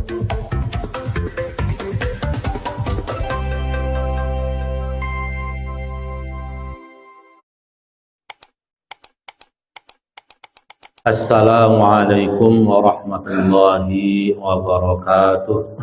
Assalamualaikum warahmatullahi wabarakatuh.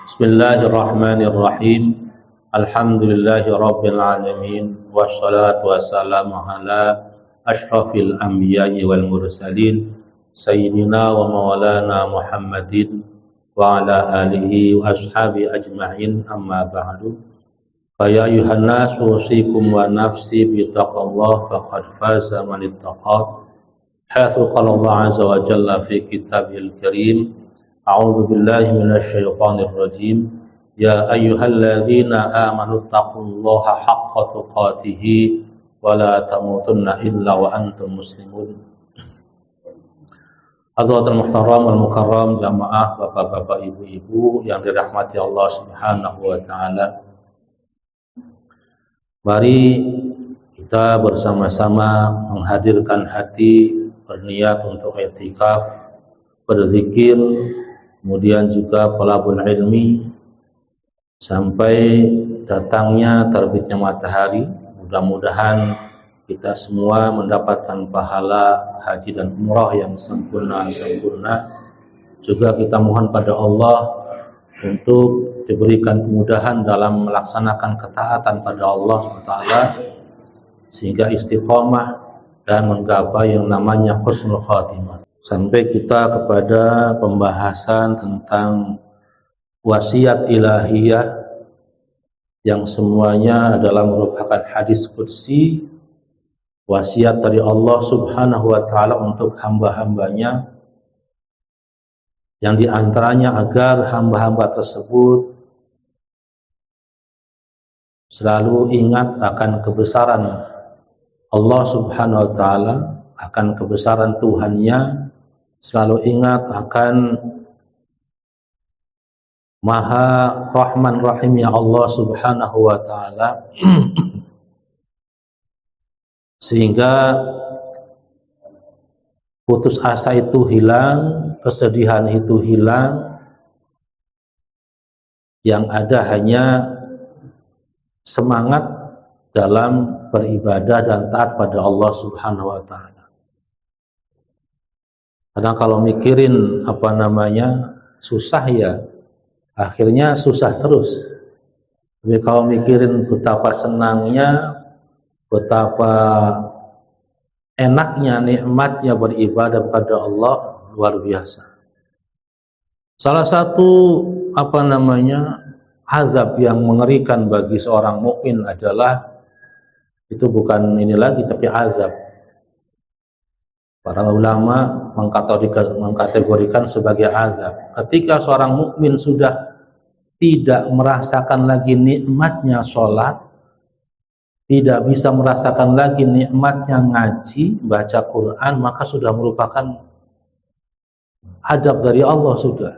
Bismillahirrahmanirrahim. Alhamdulillahi rabbil alamin. Wassalatu wassalamu ala ashrafil anbiya'i wal mursalin sayyidina wa maulana Muhammadin wa ala alihi wa ashabi ajma'in, amma ba'du. Faya ayuhan nas usikum wa nafsi bitaqallah faqad faza man ittaqa. Haitsu qala Allah azza wa jalla fi kitabil karim, a'udzu billahi minasy syaithanir rajim. Ya ayyuhalladzina amanu taqullaha haqqa tuqatih wa la tamutunna illa wa antum muslimun. Hadirin muhtaram wal mukarram jamaah, bapak-bapak, ibu-ibu yang dirahmati Allah Subhanahu wa taala. Mari kita bersama-sama menghadirkan hati, berniat untuk i'tikaf, berzikir, kemudian juga thalabul ilmi sampai datangnya terbitnya matahari. Mudah-mudahan kita semua mendapatkan pahala haji dan umrah yang sempurna. Juga kita mohon pada Allah untuk diberikan kemudahan dalam melaksanakan ketaatan pada Allah SWT, sehingga istiqomah dan menggapai yang namanya husnul khatimah. Sampai kita kepada pembahasan tentang wasiat ilahiyah yang semuanya adalah merupakan hadis qudsi, wasiat dari Allah Subhanahu wa taala untuk hamba-hambanya, yang diantaranya agar hamba-hamba tersebut selalu ingat akan kebesaran Allah Subhanahu wa taala, akan kebesaran Tuhannya, selalu ingat akan Maha Rahman Rahimnya Allah Subhanahu wa taala sehingga putus asa itu hilang, kesedihan itu hilang, yang ada hanya semangat dalam beribadah dan taat pada Allah Subhanahu wa taala. Kadang kalau mikirin susah ya, akhirnya susah terus. Tapi kalau mikirin betapa senangnya, betapa enaknya, nikmatnya beribadah kepada Allah, luar biasa. Salah satu azab yang mengerikan bagi seorang mukmin adalah, itu bukan ini lagi tapi azab. Para ulama mengkategorikan sebagai azab. Ketika seorang mukmin sudah tidak merasakan lagi nikmatnya sholat, tidak bisa merasakan lagi nikmatnya ngaji, baca Quran, maka sudah merupakan adab dari Allah sudah.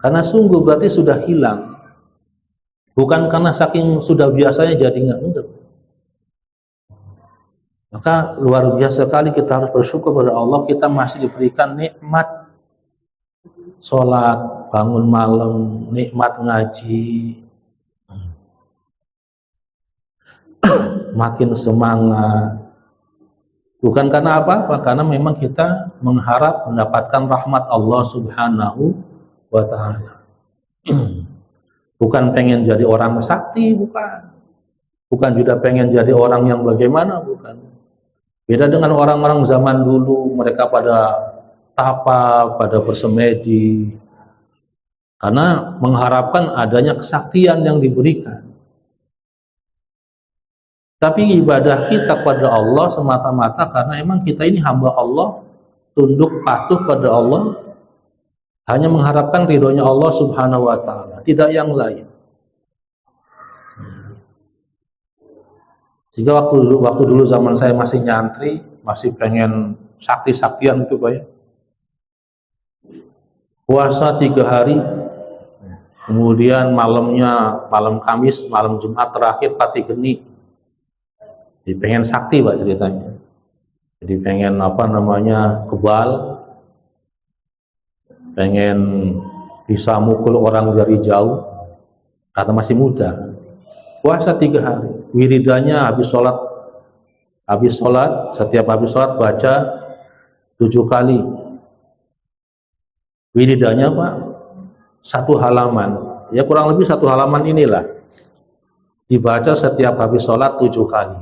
Karena sungguh berarti sudah hilang. Bukan karena saking sudah biasanya jadinya, enggak. Maka luar biasa sekali kita harus bersyukur kepada Allah, kita masih diberikan nikmat sholat, bangun malam, nikmat ngaji, makin semangat. Bukan karena apa-apa, karena memang kita mengharap mendapatkan rahmat Allah Subhanahu wa ta'ala. Bukan pengen jadi orang sakti, bukan juga pengen jadi orang yang bagaimana, bukan. Beda dengan orang-orang zaman dulu, mereka pada tapa, pada bersemedi, karena mengharapkan adanya kesaktian yang diberikan. Tapi ibadah kita pada Allah semata-mata karena emang kita ini hamba Allah, tunduk patuh pada Allah, hanya mengharapkan ridhonya Allah Subhanahu wa ta'ala, tidak yang lain. Sehingga waktu dulu zaman saya masih nyantri, masih pengen sakti-saktian itu Pak ya. Puasa 3 hari, kemudian malamnya, malam Kamis, malam Jumat terakhir pati geni. Jadi pengen sakti Pak ceritanya. Jadi pengen kebal, pengen bisa mukul orang dari jauh karena masih muda. Puasa 3 hari, wiridanya habis sholat, setiap habis sholat baca 7 kali. Wiridanya Pak, 1 halaman, ya kurang lebih 1 halaman inilah, dibaca setiap habis sholat 7 kali.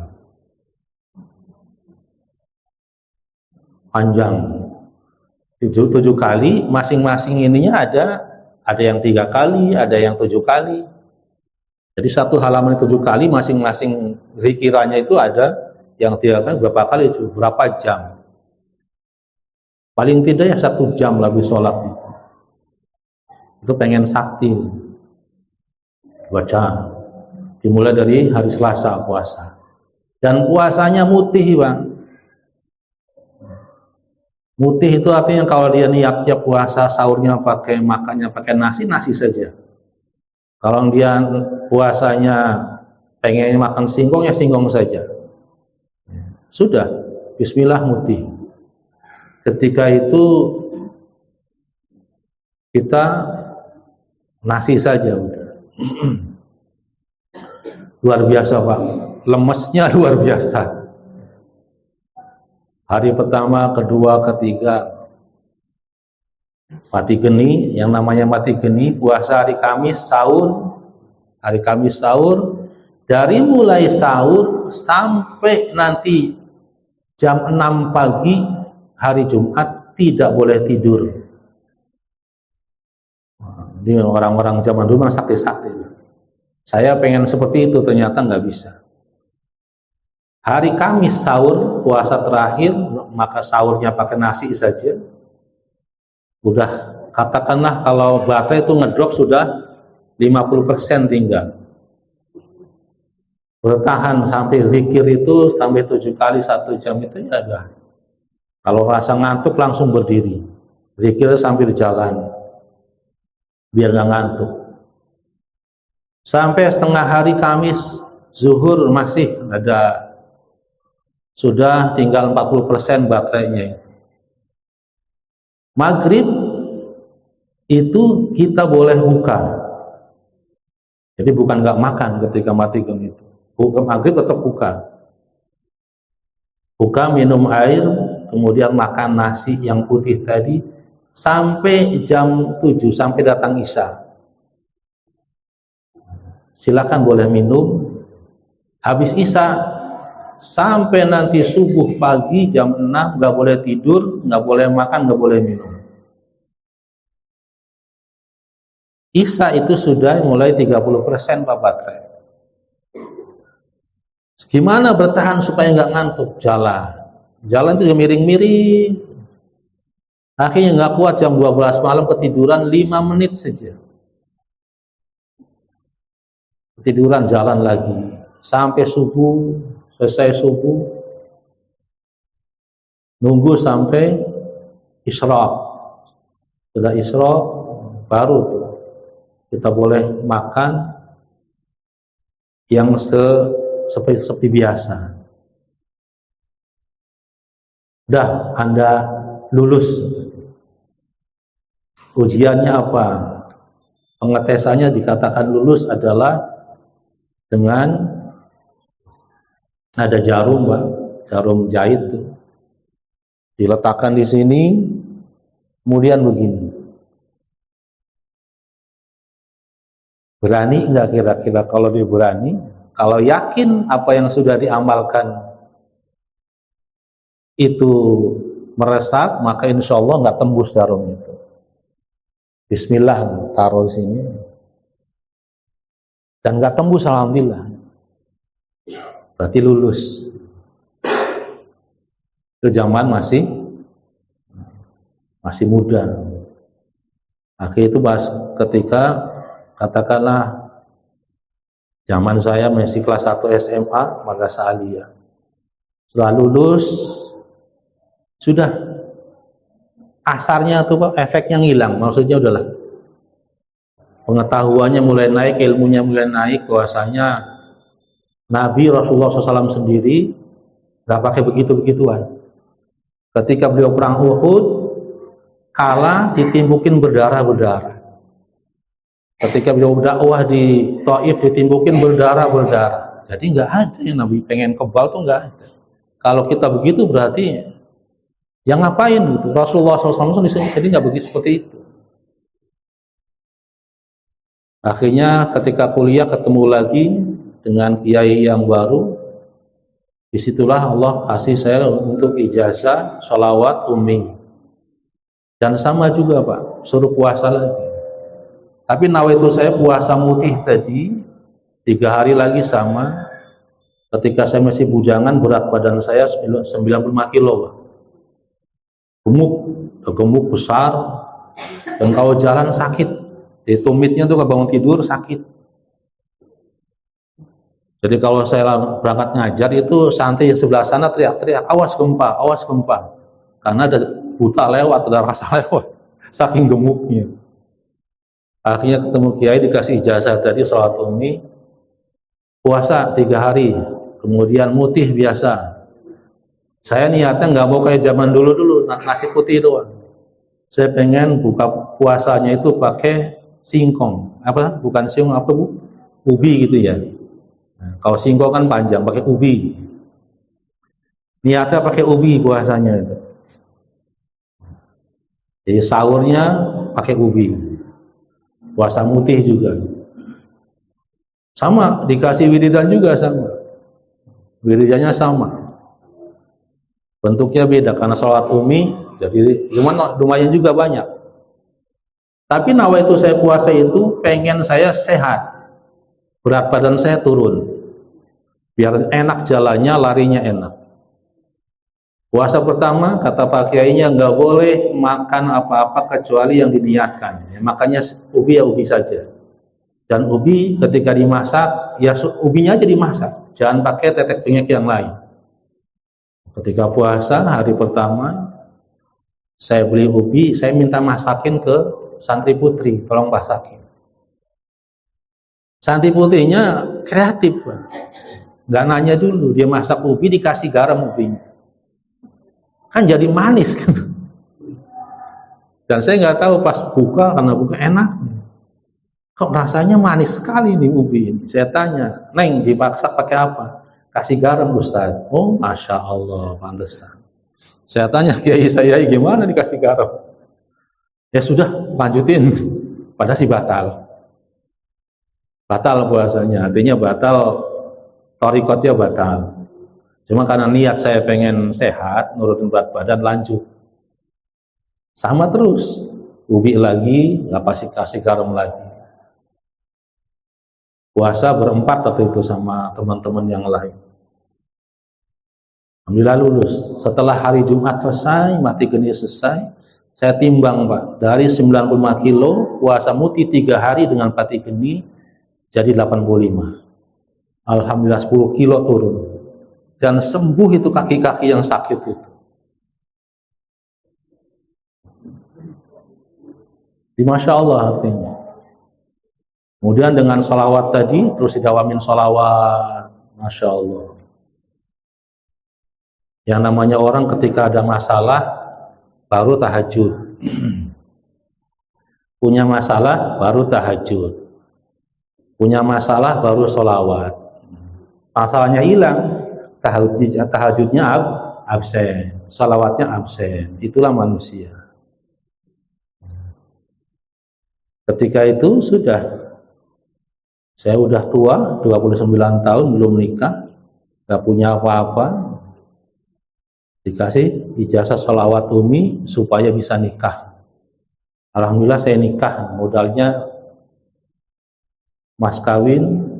Panjang. 7 kali, masing-masing ininya ada yang 3 kali, ada yang 7 kali. Jadi 1 halaman 7 kali, masing-masing zikirannya itu ada yang 3 kali, berapa kali itu, berapa jam. Paling tidak ya 1 jam lebih sholat itu pengen sakti. Baca, dimulai dari hari Selasa puasa. Dan puasanya mutih Bang. Mutih itu artinya kalau dia niatnya puasa, sahurnya makannya pakai nasi saja. Kalau dia puasanya pengen makan singkong, ya singkong saja. Sudah, bismillah mutih. Ketika itu kita nasi saja udah. Luar biasa Pak, lemesnya luar biasa. Hari pertama, kedua, ketiga mati geni. Yang namanya mati geni, puasa hari Kamis sahur, dari mulai sahur sampai nanti jam 6 pagi hari Jumat tidak boleh tidur. Ini orang-orang zaman dulu sakti-sakti. Saya pengen seperti itu, ternyata nggak bisa. Hari Kamis sahur, puasa terakhir, maka sahurnya pakai nasi saja. Udah, katakanlah kalau baterai itu ngedrop sudah 50% tinggal. Bertahan sampai zikir itu sampai 7 kali 1 jam itu ya udah. Kalau rasa ngantuk langsung berdiri. Zikir sambil jalan. Biar nggak ngantuk. Sampai setengah hari Kamis, zuhur masih ada. Sudah tinggal 40% baterainya. Maghrib itu kita boleh buka. Jadi bukan nggak makan ketika mati gem itu. Maghrib tetap buka. Buka, minum air, kemudian makan nasi yang putih tadi sampai jam 7, sampai datang Isya. Silakan boleh minum. Habis Isya sampai nanti subuh pagi jam 6 nggak boleh tidur, nggak boleh makan, nggak boleh minum. Isya itu sudah mulai 30% Pak baterai. Gimana bertahan supaya nggak ngantuk? Jalan itu miring-miring. Akhirnya nggak kuat, jam 12 malam ketiduran 5 menit saja. Ketiduran, jalan lagi sampai subuh. Selesai subuh, nunggu sampai isyraq. Sudah isyraq, baru kita boleh makan yang seperti biasa. Dah, Anda lulus. Ujiannya apa? Pengetesannya dikatakan lulus adalah dengan ada jarum, Pak, jarum jahit tuh. Diletakkan di sini, kemudian begini. Berani nggak kira-kira? Kalau dia berani, kalau yakin apa yang sudah diamalkan itu meresap, maka insya Allah nggak tembus jarum itu. Bismillah, taruh di sini. Dan nggak tembus, alhamdulillah. Berarti lulus. Itu zaman masih muda. Akhirnya itu ketika katakanlah zaman saya masih kelas 1 SMA, madrasah aliyah. Setelah lulus sudah asarnya tuh Pak, efeknya ngilang. Maksudnya udahlah, pengetahuannya mulai naik, ilmunya mulai naik, bahwasanya Nabi Rasulullah SAW sendiri nggak pakai begitu-begituan. Ketika beliau perang Uhud, kalah ditimbukin berdarah-berdarah. Ketika beliau dakwah di Taif ditimbukin berdarah-berdarah. Jadi nggak ada yang Nabi pengen kebal tuh nggak ada. Kalau kita begitu berarti yang ngapain gitu? Rasulullah SAW jadi nggak begitu seperti itu. Akhirnya ketika kuliah ketemu lagi dengan kiai yang baru, disitulah Allah kasih saya untuk ijazah sholawat ummi. Dan sama juga Pak, suruh puasa lagi. Tapi nawaitu saya puasa mutih tadi 3 hari lagi sama. Ketika saya masih bujangan, berat badan saya 95 kilo Pak. Gemuk besar, dan kalau jalan sakit, di tumitnya tuh bangun tidur sakit. Jadi kalau saya berangkat ngajar itu santri sebelah sana teriak-teriak, awas gempa, karena ada buta lewat, ada rasa lewat, saking gemuknya. Akhirnya ketemu kiai dikasih ijazah tadi sholat ummi, puasa 3 hari, kemudian mutih biasa. Saya niatnya nggak mau kayak zaman dulu nasi putih doang. Saya pengen buka puasanya itu pakai singkong, bukan singkong Bu? Ubi gitu ya. Nah, kalau singkong kan panjang, pakai ubi. Niatnya pakai ubi puasanya itu. Jadi sahurnya pakai ubi. Puasa mutih juga. Sama, dikasih wiridan juga sama. Wiridannya sama. Bentuknya beda karena sholat ummi, jadi lumayan juga banyak. Tapi nawaitu saya puasa itu pengen saya sehat, berat badan saya turun, biar enak jalannya, larinya enak. Puasa pertama kata Pak Kiainya nggak boleh makan apa-apa kecuali yang diniatkan. Ya, makanya ubi ya ubi saja. Dan ubi ketika dimasak ya ubinya aja dimasak, jangan pakai tetek bengek yang lain. Ketika puasa hari pertama saya beli ubi, saya minta masakin ke santri putri, tolong masakin. Santri putrinya kreatif, nggak nanya dulu, dia masak ubi dikasih garam ubinya, kan jadi manis kan. Dan saya nggak tahu pas buka, karena buka enak, kok rasanya manis sekali nih ubi ini. Saya tanya, Neng dipaksa pakai apa? Kasih garam Ustaz. Oh Masya Allah, pantesan. Saya tanya kiai saya, gimana dikasih garam? Ya sudah, lanjutin. Padahal sih batal. Batal puasanya, artinya batal, thariqatnya batal. Cuma karena niat saya pengen sehat, nurutin berat badan, lanjut. Sama terus, ubi lagi, nggak kasih garam lagi. Puasa berempat waktu itu sama teman-teman yang lain. Alhamdulillah lulus. Setelah hari Jumat selesai, mati geni selesai, saya timbang Pak, dari 95 kilo, puasa mutih 3 hari dengan mati geni, jadi 85. Alhamdulillah 10 kilo turun. Dan sembuh itu kaki-kaki yang sakit itu. Di Masya Allah artinya. Kemudian dengan sholawat tadi, terus didawamin sholawat, Masya Allah. Yang namanya orang ketika ada masalah, baru tahajud. Punya masalah, baru tahajud. Punya masalah, baru sholawat. Masalahnya hilang, tahajudnya absen, sholawatnya absen. Itulah manusia. Ketika itu saya udah tua, 29 tahun, belum nikah, gak punya apa-apa, dikasih ijazah sholawat ummi supaya bisa nikah. Alhamdulillah saya nikah, modalnya mas kawin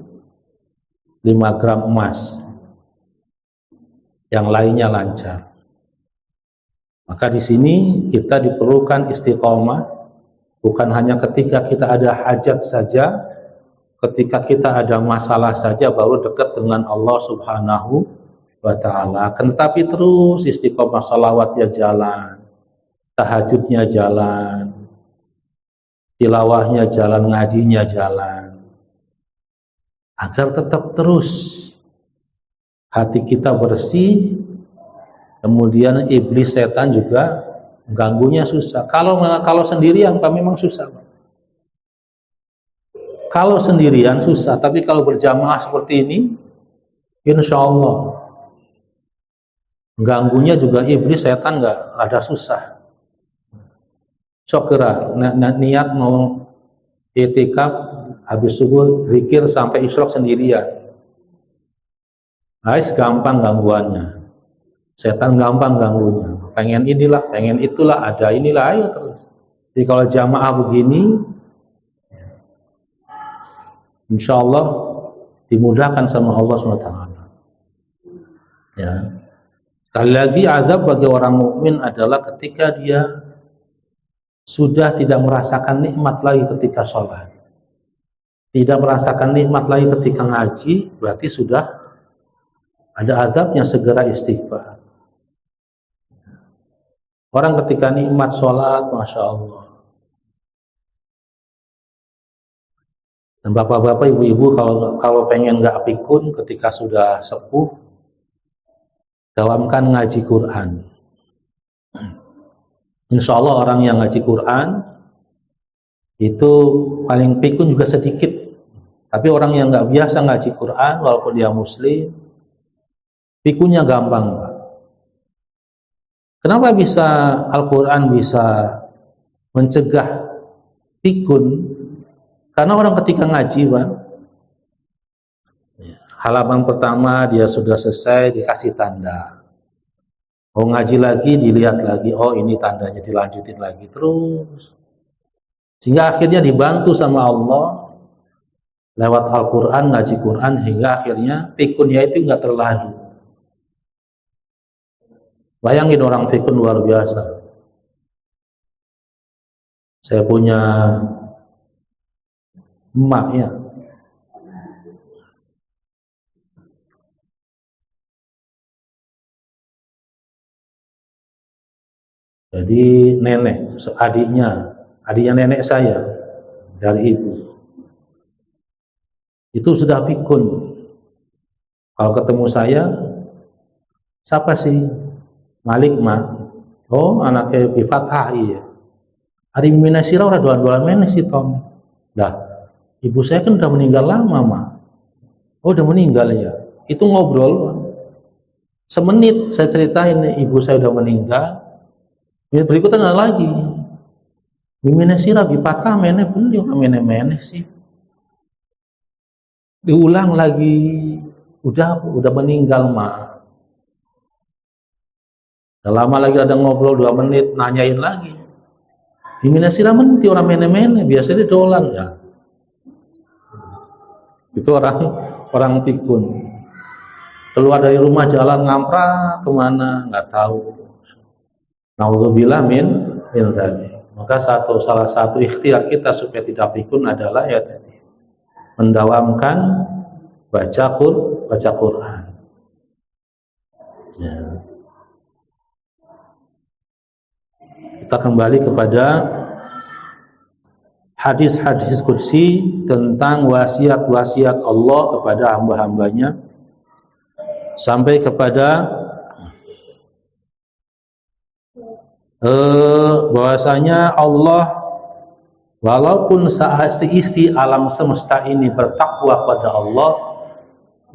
5 gram emas, yang lainnya lancar. Maka di sini kita diperlukan istiqomah, bukan hanya ketika kita ada hajat saja, ketika kita ada masalah saja baru dekat dengan Allah Subhanahu wa ta'ala. Akan tetapi terus istiqomah, salawatnya jalan, tahajudnya jalan, tilawahnya jalan, ngajinya jalan, agar tetap terus hati kita bersih Kemudian iblis setan juga ganggunya susah. Kalau sendirian memang susah. Kalau sendirian susah, tapi kalau berjamaah seperti ini, insya Allah ganggunya juga iblis setan nggak ada susah. Syokra niat mau itikaf habis subuh zikir sampai isyraq sendirian. Gampang gangguannya. Setan gampang ganggunya. Pengen inilah, pengen itulah, ada inilah, ayo terus. Jadi kalau jamaah begini, insya Allah dimudahkan sama Allah SWT. Ya. Sekali lagi azab bagi orang mukmin adalah ketika dia sudah tidak merasakan nikmat lagi ketika sholat, tidak merasakan nikmat lagi ketika ngaji, berarti sudah ada azabnya, segera istighfar. Orang ketika nikmat sholat, Masya Allah. Dan bapak-bapak, ibu-ibu kalau pengen nggak pikun ketika sudah sepuh, dawamkan ngaji Quran. Insya Allah orang yang ngaji Quran itu paling pikun juga sedikit. Tapi orang yang nggak biasa ngaji Quran, walaupun dia muslim, pikunnya gampang, Pak. Kenapa bisa Al-Quran bisa mencegah pikun? Karena orang ketika ngaji, Pak, halaman pertama dia sudah selesai, dikasih tanda. Oh, ngaji lagi, dilihat lagi, oh ini tandanya, dilanjutin lagi terus. Sehingga akhirnya dibantu sama Allah lewat Al-Quran, ngaji Quran, hingga akhirnya pikunnya itu nggak terlalu. Bayangin orang pikun luar biasa. Saya punya emak ya. Jadi nenek, adiknya nenek saya dari ibu. Itu sudah pikun. Kalau ketemu saya, siapa sih? Malik mah, oh anaknya di Fathah iya. Hari minasira udah dua-dua meneh si Tom. Dah, ibu saya kan udah meninggal lama mah. Oh udah meninggal ya. Itu ngobrol. Semenit saya ceritain ibu saya udah meninggal. Berikutnya nggak lagi. Minasira di Fathah meneh beliau meneh sih. Diulang lagi. Udah meninggal mah. Lama lagi ada ngobrol 2 menit, nanyain lagi. Di minasira menti orang mene-mene, biasanya dolan ya. Itu orang pikun. Keluar dari rumah jalan ngamprak kemana, nggak tahu. Nauzubillah min dzalik. Maka salah satu ikhtiar kita supaya tidak pikun adalah ya tadi mendawamkan baca Quran. Ya. Kita kembali kepada hadis-hadis qudsi tentang wasiat-wasiat Allah kepada hamba-hambanya, sampai kepada bahwasanya Allah walaupun seisi alam semesta ini bertakwa pada Allah,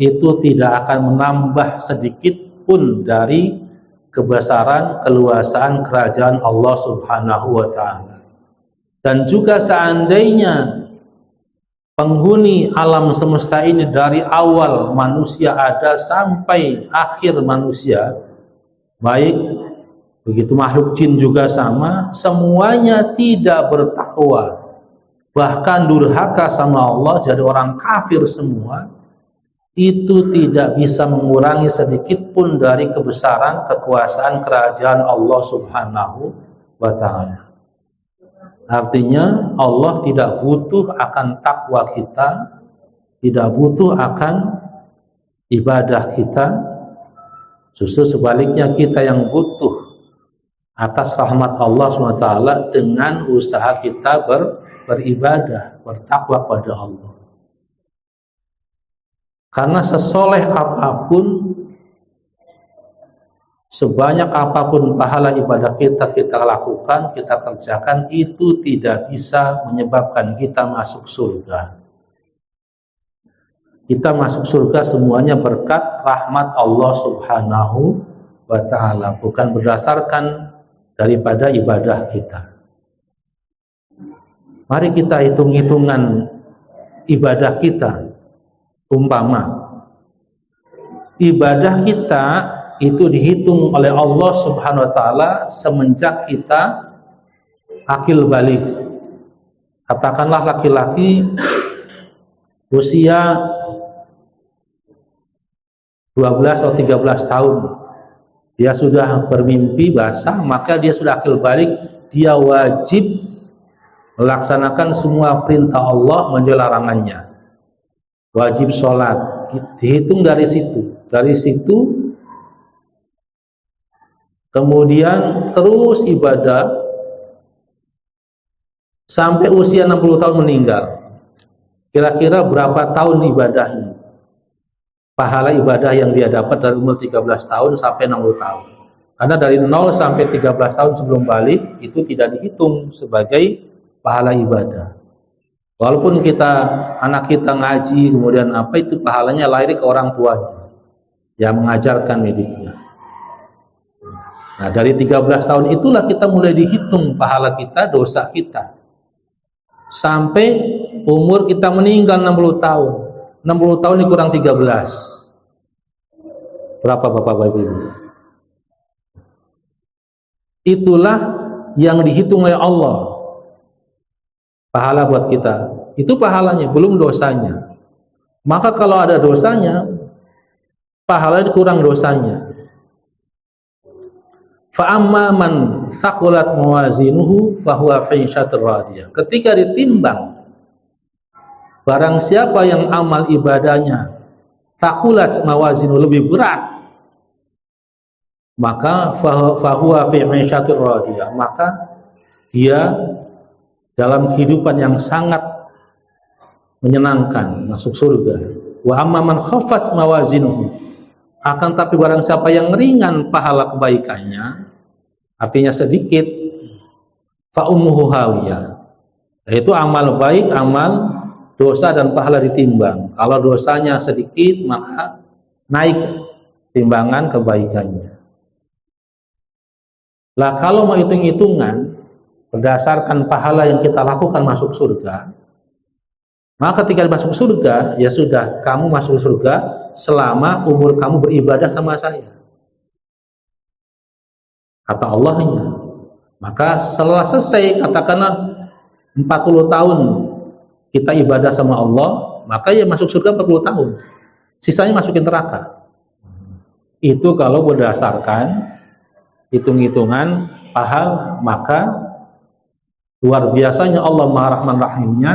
itu tidak akan menambah sedikit pun dari kebesaran, keluasaan kerajaan Allah Subhanahu wa ta'ala. Dan juga seandainya penghuni alam semesta ini dari awal manusia ada sampai akhir manusia, baik begitu makhluk jin juga sama, semuanya tidak bertakwa, bahkan durhaka sama Allah, jadi orang kafir semua, itu tidak bisa mengurangi sedikit pun dari kebesaran kekuasaan kerajaan Allah Subhanahu wa ta'ala. Artinya Allah tidak butuh akan takwa kita, tidak butuh akan ibadah kita. Justru sebaliknya, kita yang butuh atas rahmat Allah SWT dengan usaha kita beribadah, bertakwa pada Allah. Karena sesoleh apapun sebanyak apapun pahala ibadah kita lakukan, kita kerjakan, itu tidak bisa menyebabkan kita masuk surga. Kita masuk surga semuanya berkat rahmat Allah Subhanahu wa ta'ala, bukan berdasarkan daripada ibadah kita. Mari kita hitung-hitungan ibadah kita. Umpama ibadah kita itu dihitung oleh Allah Subhanahu wa ta'ala semenjak kita akil balik. Katakanlah laki-laki usia 12 atau 13 tahun, dia sudah bermimpi basah, maka dia sudah akil balik, dia wajib melaksanakan semua perintah Allah menjauhi larangannya. Wajib sholat, dihitung dari situ. Dari situ kemudian terus ibadah sampai usia 60 tahun meninggal. Kira-kira berapa tahun ibadahnya? Pahala ibadah yang dia dapat dari umur 13 tahun sampai 60 tahun. Karena dari 0 sampai 13 tahun sebelum balik itu tidak dihitung sebagai pahala ibadah. Walaupun anak kita ngaji, kemudian apa, itu pahalanya lahir ke orang tuanya yang mengajarkan didiknya. Nah, dari 13 tahun itulah kita mulai dihitung pahala kita, dosa kita. Sampai umur kita meninggal 60 tahun. 60 tahun dikurang 13. Berapa Bapak Ibu? Itulah yang dihitung oleh Allah. Pahala buat kita. Itu pahalanya, belum dosanya. Maka kalau ada dosanya, pahala dikurang dosanya. Fa'amma man thaqulat mawazinuhu fahuwa fi 'ishatir radiyah. Ketika ditimbang, barang siapa yang amal ibadahnya thaqulat mawazinu, lebih berat, maka fahuwa fi 'ishatir radiyah, maka dia dalam kehidupan yang sangat menyenangkan, masuk surga. Wa amma man khaffat mawazinuhu, akan tapi barang siapa yang ringan pahala kebaikannya, artinya sedikit, fa ummuhu hawiyah, yaitu amal baik, amal dosa dan pahala ditimbang. Kalau dosanya sedikit, maka naik timbangan kebaikannya. Lah kalau mau hitung-hitungan berdasarkan pahala yang kita lakukan masuk surga, maka ketika masuk surga, ya sudah, kamu masuk surga selama umur kamu beribadah sama saya, kata Allahnya. Maka setelah selesai, katakanlah 40 tahun kita ibadah sama Allah, maka ya masuk surga 40 tahun, sisanya masukin neraka. Itu kalau berdasarkan hitung-hitungan pahala. Maka luar biasanya Allah Maha Rahman Rahimnya,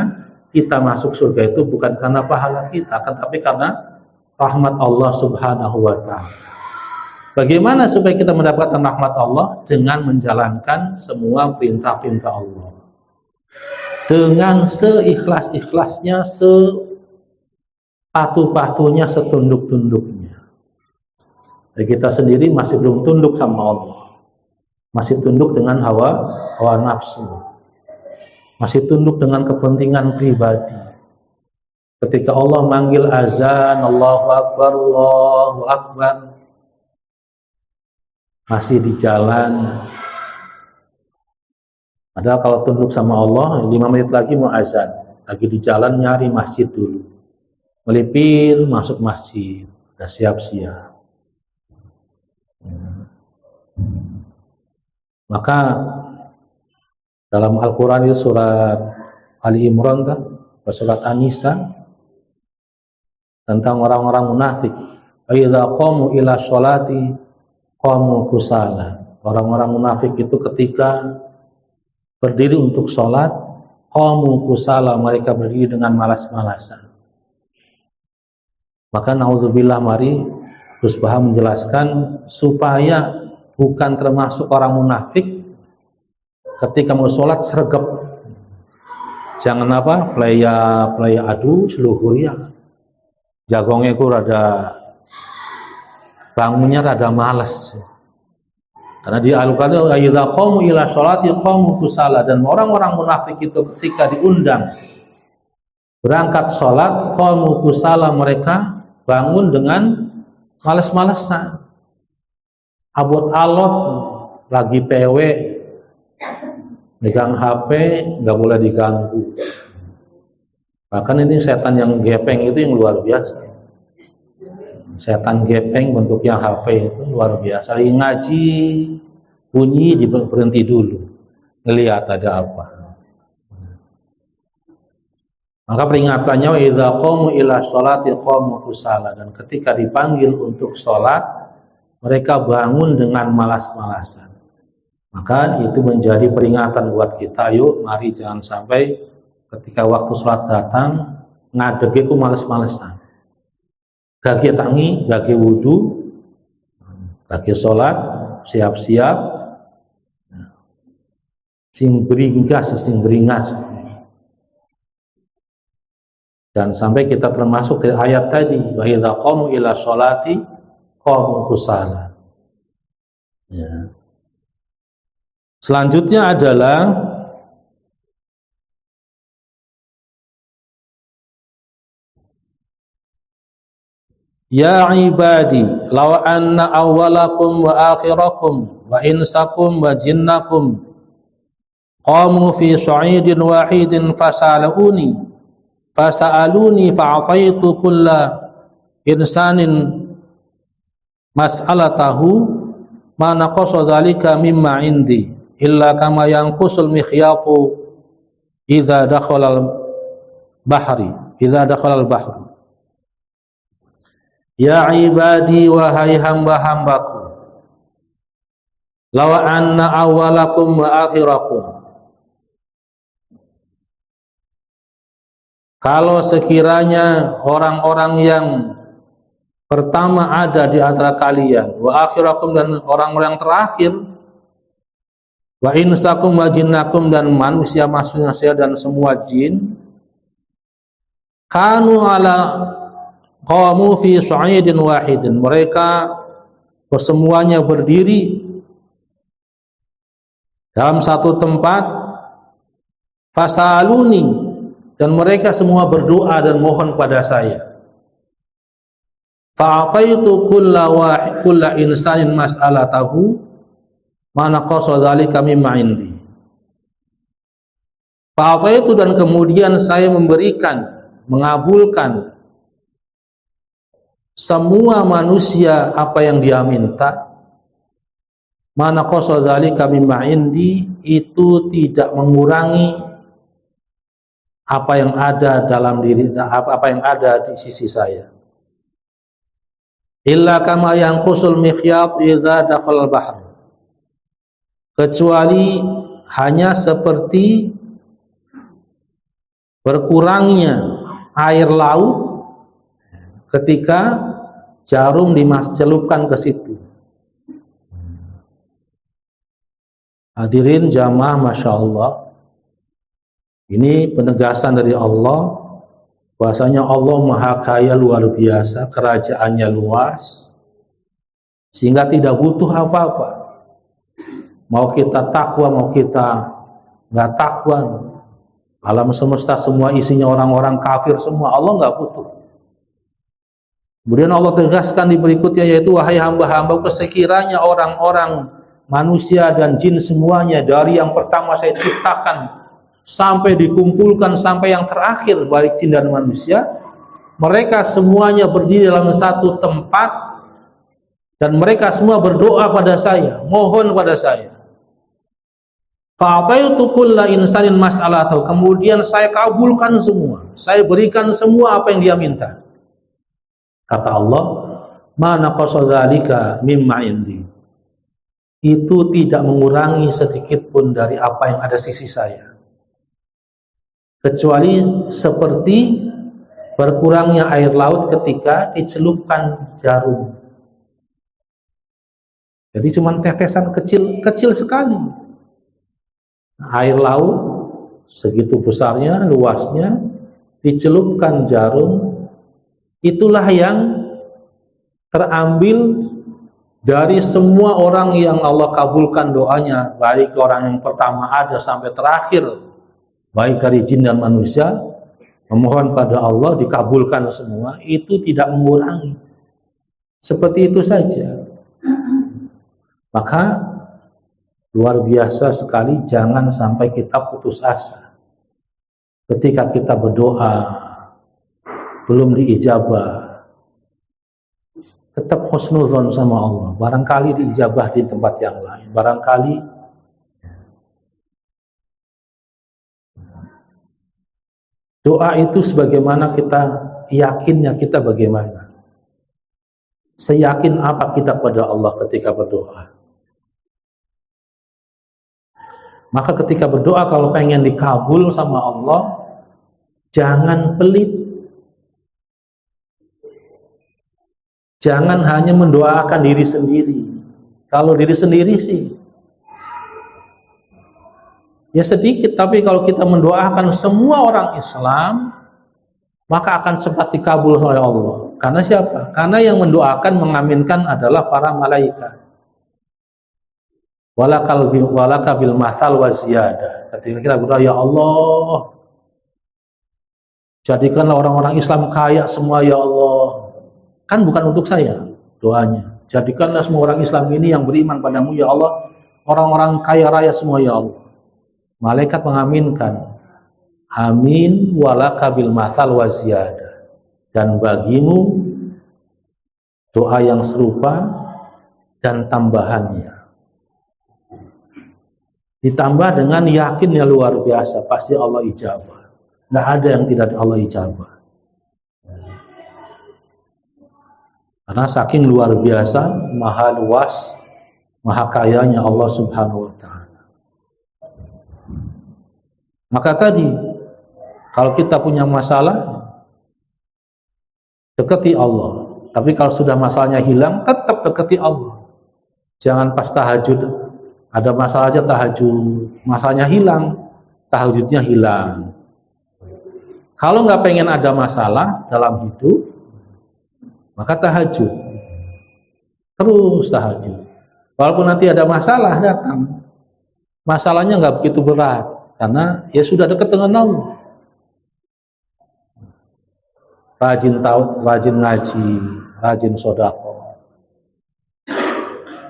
kita masuk surga itu bukan karena pahala kita, tapi karena rahmat Allah Subhanahu wa ta'ala. Bagaimana supaya kita mendapatkan rahmat Allah? Dengan menjalankan semua perintah-perintah Allah, dengan seikhlas-ikhlasnya, sepatuh-patuhnya, setunduk-tunduknya. Dan kita sendiri masih belum tunduk sama Allah, masih tunduk dengan hawa nafsu, masih tunduk dengan kepentingan pribadi. Ketika Allah manggil azan, Allahu Akbar, Allahu Akbar, masih di jalan. Padahal kalau tunduk sama Allah, 5 menit lagi mau azan, lagi di jalan nyari masjid dulu, melipir masuk masjid, udah siap-siap. Maka dalam Al-Quran itu surat Ali Imran kan, surat An-Nisa, tentang orang-orang munafik. Idza qamu ila sholati qamu kusala. Orang-orang munafik itu ketika berdiri untuk sholat, qamu kusala, mereka berdiri dengan malas-malasan. Maka naudzubillah, mari Gus Baha menjelaskan supaya bukan termasuk orang munafik ketika mau sholat sregep. Jangan apa, playa adu seluhur ya, jagongnya ku rada bangunnya rada males, Karena di Al-Qur'an idza qamu ila sholati qamu kusala, dan orang-orang munafik itu ketika diundang berangkat sholat qamu kusala, mereka bangun dengan malas-malasan. Abot alot lagi PW megang HP nggak boleh diganggu. Bahkan ini setan yang gepeng itu yang luar biasa. Setan gepeng bentuknya HP itu luar biasa. Lagi ngaji bunyi berhenti dulu, ngelihat ada apa. Maka peringatannya idza qamu ila sholati qamu kusala, dan ketika dipanggil untuk sholat mereka bangun dengan malas-malasan. Maka itu menjadi peringatan buat kita, yuk mari jangan sampai ketika waktu sholat datang ngadege ku malas-malasan. Gage tangi, gage wudu, gage sholat, siap-siap, sing beringas. Dan sampai kita termasuk di ayat tadi, wa idza qamu ila sholati qamu kusala. Ya. Selanjutnya adalah ya ibadi law anna awwalakum wa akhirakum wa insakum wa jinnakum qamu fi sa'idin wahidin fasa'aluni fa'afaitu kulla insanin mas'alatahu ma naqasa dzalika mimma indi illa kama yanqusul mikhyatu idza dakhala al-bahri. Ya ibadi, wahai hamba-hambaku, law anna awwalakum wa akhirakum, kalau sekiranya orang-orang yang pertama ada di antara kalian, wa akhirakum, dan orang-orang terakhir, wa insakum wa jinnakum, dan manusia maksudnya saya dan semua jin, kanu ala qamu fi sa'idin wahidin, mereka semuanya berdiri dalam satu tempat, fasaluni, dan mereka semua berdoa dan mohon pada saya, fa'afaitu kulla insanin mas'alatahu ma naqasa dzalika mimma indi. Fa'afaitu, dan kemudian saya memberikan, mengabulkan semua manusia apa yang dia minta, mana qasa dzalika mimma indi, itu tidak mengurangi apa yang ada dalam diri, apa yang ada di sisi saya. Illa kama yanqusul mikhyat idza dakhala al-bahr, kecuali hanya seperti berkurangnya air laut ketika jarum dicelupkan ke situ. Hadirin jamaah, Masya Allah, ini penegasan dari Allah bahwasanya Allah Maha Kaya, luar biasa, kerajaannya luas, sehingga tidak butuh apa-apa. Mau kita takwa, mau kita nggak takwa, alam semesta semua isinya orang-orang kafir semua, Allah nggak butuh. Kemudian Allah tegaskan di berikutnya, yaitu wahai hamba-hambaku, sekiranya orang-orang manusia dan jin semuanya dari yang pertama saya ciptakan sampai dikumpulkan sampai yang terakhir baik jin dan manusia, mereka semuanya berdiri dalam satu tempat dan mereka semua berdoa pada saya, mohon pada saya. Fa'ataitu kulla insanin mas'alatahu, kemudian saya kabulkan semua, saya berikan semua apa yang dia minta. Kata Allah, ma naqasa dzalika mimma indi, itu tidak mengurangi sedikit pun dari apa yang ada sisi saya, kecuali seperti berkurangnya air laut ketika dicelupkan jarum. Jadi cuma tetesan kecil sekali. Air laut segitu besarnya, luasnya, dicelupkan jarum, itulah yang terambil Dari semua orang yang Allah kabulkan doanya, baik orang yang pertama ada sampai terakhir, baik dari jin dan manusia, memohon pada Allah dikabulkan semua, itu tidak mengurangi. Seperti itu saja. Maka luar biasa sekali, jangan sampai kita putus asa. Ketika kita berdoa belum diijabah, tetap husnuzon sama Allah. Barangkali diijabah di tempat yang lain. Barangkali doa itu sebagaimana kita yakinnya kita bagaimana. Seyakin apa kita pada Allah ketika berdoa. Maka ketika berdoa kalau pengen dikabul sama Allah, jangan pelit. Jangan hanya mendoakan diri sendiri. Kalau diri sendiri sih ya sedikit, tapi kalau kita mendoakan semua orang Islam, maka akan cepat dikabul oleh Allah. Karena siapa? Karena yang mendoakan, mengaminkan adalah para malaikat. Walaka bil masal wa ziyadah. Ketika kita berdoa, ya Allah, jadikanlah orang-orang Islam kaya semua ya Allah. Kan bukan untuk saya doanya. Jadikanlah semua orang Islam ini yang beriman padamu ya Allah, orang-orang kaya raya semua ya Allah. Malaikat mengaminkan. Amin walaka bil mathal wa ziyadah. Dan bagimu doa yang serupa dan tambahannya. Ditambah dengan yakinnya luar biasa, pasti Allah ijabah. Nggak ada yang tidak Allah ijabah. Karena saking luar biasa, maha luas, maha kayanya Allah Subhanahu wa ta'ala. Maka tadi, kalau kita punya masalah, dekati Allah. Tapi kalau sudah masalahnya hilang, tetap dekati Allah. Jangan pas tahajud, ada masalah aja tahajud, masalahnya hilang, tahajudnya hilang. Kalau nggak pengen ada masalah dalam hidup, maka tahajud, terus tahajud. Walaupun nanti ada masalah datang, masalahnya nggak begitu berat, karena ya sudah dekat dengan Allah. Rajin tahu, rajin ngaji, rajin sodako.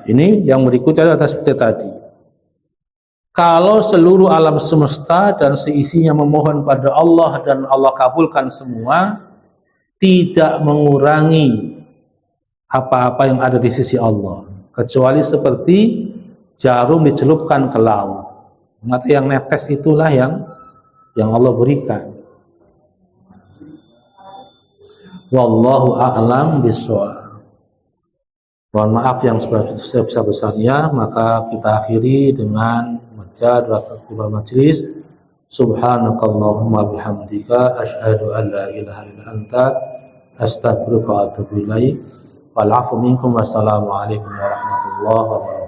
Ini yang berikutnya adalah seperti tadi. Kalau seluruh alam semesta dan seisinya memohon pada Allah dan Allah kabulkan semua, tidak mengurangi apa-apa yang ada di sisi Allah, kecuali seperti jarum dicelupkan ke laut. Maka yang netes itulah yang Allah berikan. Wallahu a'lam bishawab. Mohon maaf yang sebesar-besarnya, maka kita akhiri dengan membaca doa kafaratul majlis. Subhanakallahumma bihamdika asyhadu an la ilaha illa anta astaghfiruka wa atubu ilaik. Wal 'afwu minkum. Wassalamu alaikum warahmatullahi wabarakatuh.